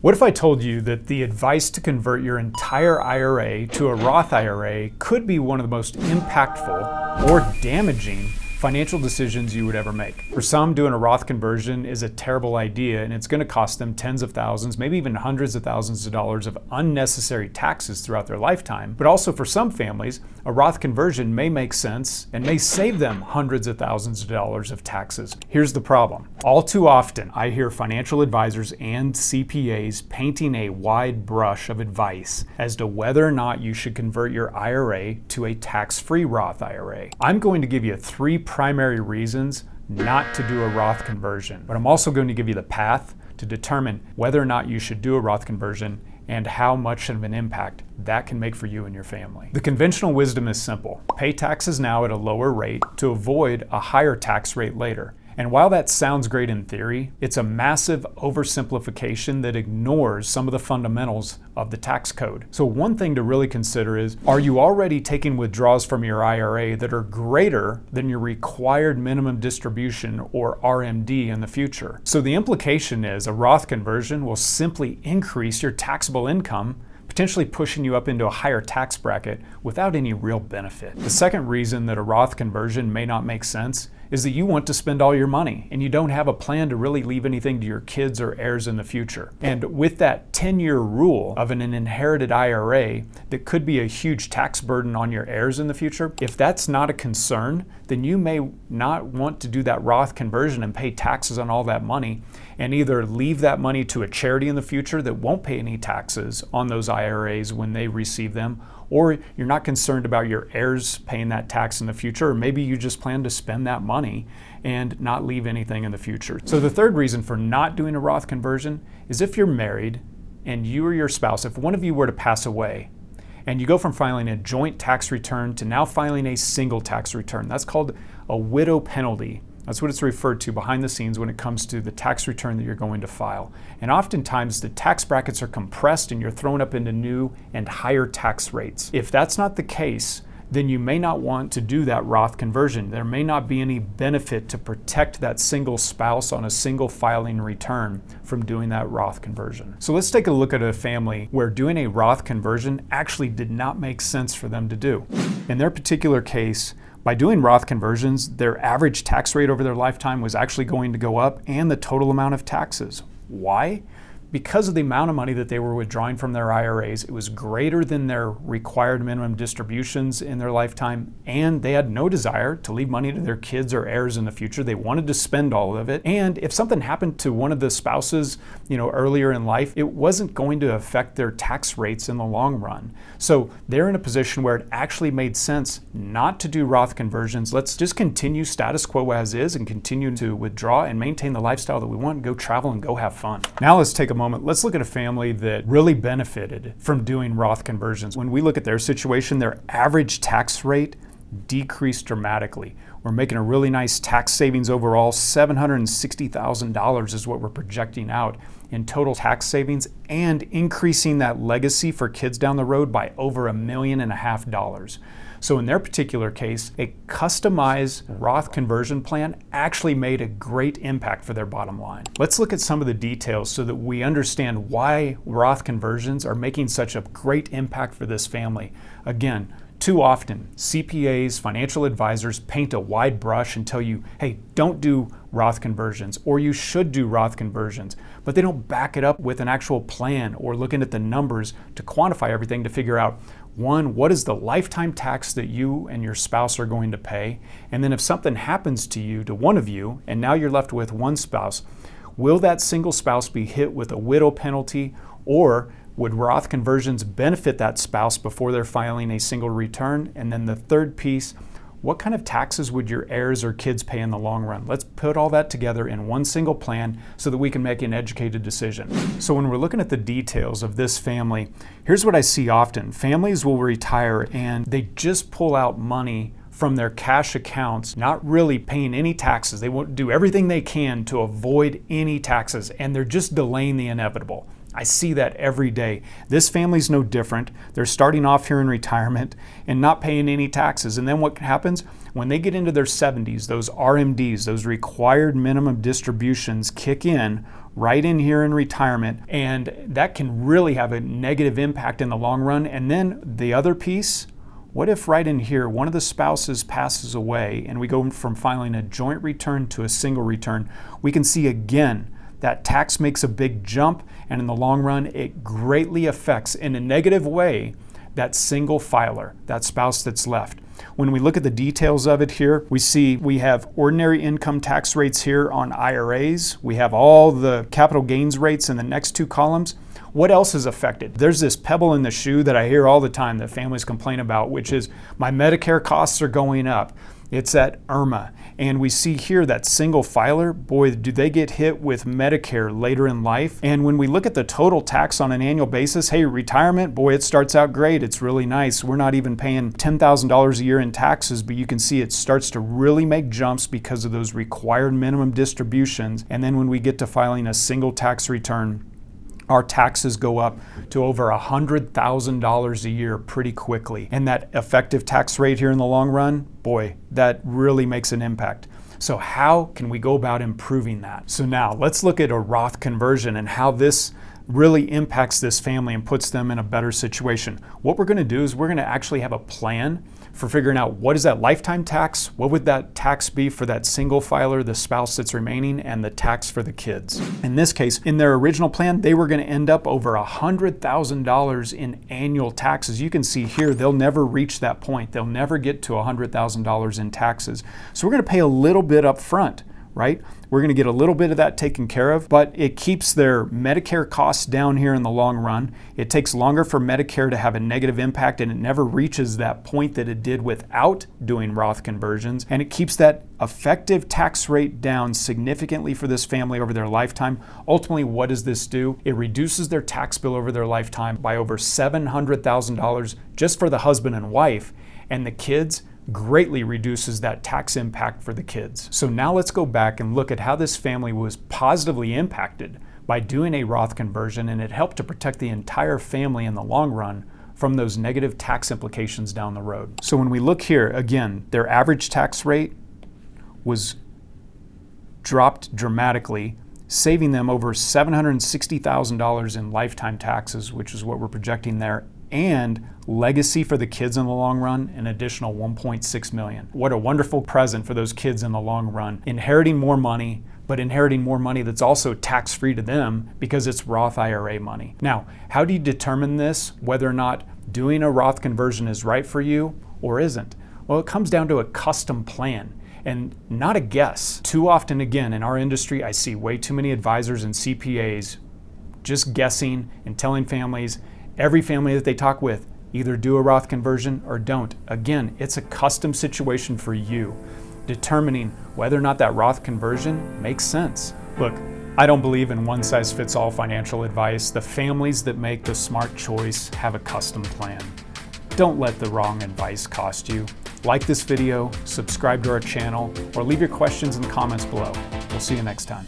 What if I told you that the advice to convert your entire IRA to a Roth IRA could be one of the most impactful or damaging financial decisions you would ever make? For some, doing a Roth conversion is a terrible idea, and it's going to cost them tens of thousands, maybe even hundreds of thousands of dollars of unnecessary taxes throughout their lifetime. But also for some families, a Roth conversion may make sense and may save them hundreds of thousands of dollars of taxes. Here's the problem. All too often, I hear financial advisors and CPAs painting a wide brush of advice as to whether or not you should convert your IRA to a tax-free Roth IRA. I'm going to give you three primary reasons not to do a Roth conversion, but I'm also going to give you the path to determine whether or not you should do a Roth conversion and how much of an impact that can make for you and your family. The conventional wisdom is simple. Pay taxes now at a lower rate to avoid a higher tax rate later. And while that sounds great in theory, it's a massive oversimplification that ignores some of the fundamentals of the tax code. So one thing to really consider is, are you already taking withdrawals from your IRA that are greater than your required minimum distribution or RMD in the future? So the implication is a Roth conversion will simply increase your taxable income, potentially pushing you up into a higher tax bracket without any real benefit. The second reason that a Roth conversion may not make sense is that you want to spend all your money and you don't have a plan to really leave anything to your kids or heirs in the future. And with that 10-year rule of an inherited IRA that could be a huge tax burden on your heirs in the future, if that's not a concern, then you may not want to do that Roth conversion and pay taxes on all that money and either leave that money to a charity in the future that won't pay any taxes on those IRAs when they receive them, or you're not concerned about your heirs paying that tax in the future, or maybe you just plan to spend that money and not leave anything in the future. So the third reason for not doing a Roth conversion is if you're married and you or your spouse, if one of you were to pass away, and you go from filing a joint tax return to now filing a single tax return. That's called a widow penalty. That's what it's referred to behind the scenes when it comes to the tax return that you're going to file. And oftentimes the tax brackets are compressed and you're thrown up into new and higher tax rates. If that's not the case, then you may not want to do that Roth conversion. There may not be any benefit to protect that single spouse on a single filing return from doing that Roth conversion. So let's take a look at a family where doing a Roth conversion actually did not make sense for them to do. In their particular case, by doing Roth conversions, their average tax rate over their lifetime was actually going to go up and the total amount of taxes. Why? Because of the amount of money that they were withdrawing from their IRAs, it was greater than their required minimum distributions in their lifetime, and they had no desire to leave money to their kids or heirs in the future. They wanted to spend all of it. And if something happened to one of the spouses, earlier in life, it wasn't going to affect their tax rates in the long run. So they're in a position where it actually made sense not to do Roth conversions. Let's just continue status quo as is and continue to withdraw and maintain the lifestyle that we want, go travel and go have fun. Now let's take a moment. Let's look at a family that really benefited from doing Roth conversions. When we look at their situation, their average tax rate decreased dramatically. We're making a really nice tax savings overall. $760,000 is what we're projecting out in total tax savings, and increasing that legacy for kids down the road by over $1.5 million. So in their particular case, a customized Roth conversion plan actually made a great impact for their bottom line. Let's look at some of the details so that we understand why Roth conversions are making such a great impact for this family. Again, too often, CPAs, financial advisors paint a wide brush and tell you, hey, don't do Roth conversions, or you should do Roth conversions, but they don't back it up with an actual plan or looking at the numbers to quantify everything to figure out, one, what is the lifetime tax that you and your spouse are going to pay? And then if something happens to you, to one of you, and now you're left with one spouse, will that single spouse be hit with a widow penalty, or would Roth conversions benefit that spouse before they're filing a single return? And then the third piece, what kind of taxes would your heirs or kids pay in the long run? Let's put all that together in one single plan so that we can make an educated decision. So when we're looking at the details of this family, here's what I see often. Families will retire and they just pull out money from their cash accounts, not really paying any taxes. They won't do everything they can to avoid any taxes, and they're just delaying the inevitable. I see that every day. This family's no different. They're starting off here in retirement and not paying any taxes. And then what happens? When they get into their 70s, those RMDs, those required minimum distributions kick in right in here in retirement, and that can really have a negative impact in the long run. And then the other piece, what if right in here one of the spouses passes away and we go from filing a joint return to a single return? We can see again that tax makes a big jump, and in the long run it greatly affects in a negative way that single filer, that spouse that's left. When we look at the details of it here, we see we have ordinary income tax rates here on IRAs. We have all the capital gains rates in the next two columns. What else is affected? There's this pebble in the shoe that I hear all the time that families complain about, which is my Medicare costs are going up. It's at IRMA. And we see here that single filer, boy, do they get hit with Medicare later in life. And when we look at the total tax on an annual basis, hey, retirement, boy, it starts out great. It's really nice. We're not even paying $10,000 a year in taxes, but you can see it starts to really make jumps because of those required minimum distributions. And then when we get to filing a single tax return, our taxes go up to over $100,000 a year pretty quickly. And that effective tax rate here in the long run, boy, that really makes an impact. So how can we go about improving that? So now let's look at a Roth conversion and how this really impacts this family and puts them in a better situation. What we're going to do is we're going to actually have a plan for figuring out what is that lifetime tax, what would that tax be for that single filer, the spouse that's remaining, and the tax for the kids. In this case, in their original plan, they were going to end up over $100,000 in annual taxes. You can see here, they'll never reach that point. They'll never get to $100,000 in taxes. So we're going to pay a little bit up front, right? We're going to get a little bit of that taken care of, but it keeps their Medicare costs down here in the long run. It takes longer for Medicare to have a negative impact, and it never reaches that point that it did without doing Roth conversions. And it keeps that effective tax rate down significantly for this family over their lifetime. Ultimately, what does this do? It reduces their tax bill over their lifetime by over $700,000 just for the husband and wife, and the kids greatly reduces that tax impact for the kids. So now let's go back and look at how this family was positively impacted by doing a Roth conversion, and it helped to protect the entire family in the long run from those negative tax implications down the road. So when we look here, again, their average tax rate was dropped dramatically, saving them over $760,000 in lifetime taxes, which is what we're projecting there, and legacy for the kids in the long run, an additional $1.6 million. What a wonderful present for those kids in the long run. Inheriting more money, but inheriting more money that's also tax-free to them because it's Roth IRA money. Now, how do you determine this, whether or not doing a Roth conversion is right for you or isn't? Well, it comes down to a custom plan and not a guess. Too often, again, in our industry, I see way too many advisors and CPAs just guessing and telling families, every family that they talk with, either do a Roth conversion or don't. Again, it's a custom situation for you, determining whether or not that Roth conversion makes sense. Look, I don't believe in one-size-fits-all financial advice. The families that make the smart choice have a custom plan. Don't let the wrong advice cost you. Like this video, subscribe to our channel, or leave your questions in the comments below. We'll see you next time.